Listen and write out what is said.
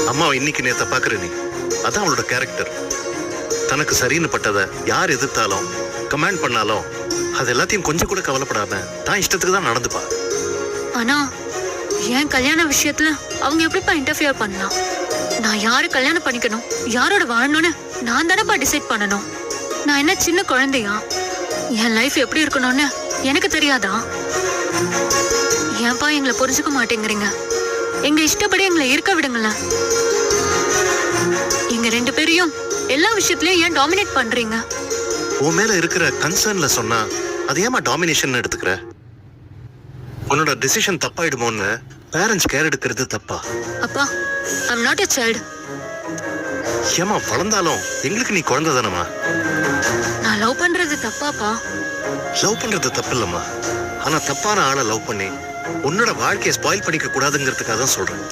அம்மாவை இன்னைக்கு நேத்த பாக்குற நீ, அதான் அவளோட கேரக்டர். தனக்கு சரின்னு பட்டதை யார் எதிர்த்தாலும் கமெண்ட் பண்ணாலும் அது எல்லாத்தையும் கொஞ்சம் கூட கவலைப்படாம தான் இஷ்டத்துக்கு தான் நடந்துப்பா. ஆனா என் கல்யாண விஷயத்துல அவங்க எப்படிப்பா இன்டர்ஃபியர் பண்ணலாம்? நான் யாரு கல்யாணம் பண்ணிக்கணும், யாரோட வாழணும்னு நான் தானப்பா டிசைட் பண்ணணும். நான் என்ன சின்ன குழந்தையா? என் லைஃப் எப்படி இருக்கணும்னு எனக்கு தெரியாதா? ஏன்பா எங்களை புரிஞ்சுக்க மாட்டேங்கிறீங்க? எங்க இஷ்டப்படி எங்களை இருக்க விடுங்களேன். எங்க 2 பேரையும் எல்லா விஷயத்திலயும் ஏன் டாமினேட் பண்றீங்க? உன் மேல இருக்கிற கன்சர்ன்ல சொன்னா அது ஏமா டாமினேஷன் எடுத்துக்கிற? உன்னோட டிசிஷன் தப்பாயிடுமோன்னு பேரண்ட்ஸ் கேர் எடுக்கிறது தப்பா? அப்பா, ஐம் நாட் எ சைல்டு. ஏமா வளர்ந்தாலும் எங்களுக்கு நீ குழந்தை தானம்மா. நான் லவ் பண்றது தப்பாப்பா? லவ் பண்றது தப்பு இல்லம்மா. ஆனா தப்பான ஆளை லவ் பண்ணி உன்னோட வாழ்க்கையை ஸ்பாயில் பண்ணிக்க கூடாதுங்கிறதுக்காக தான் சொல்றேன்.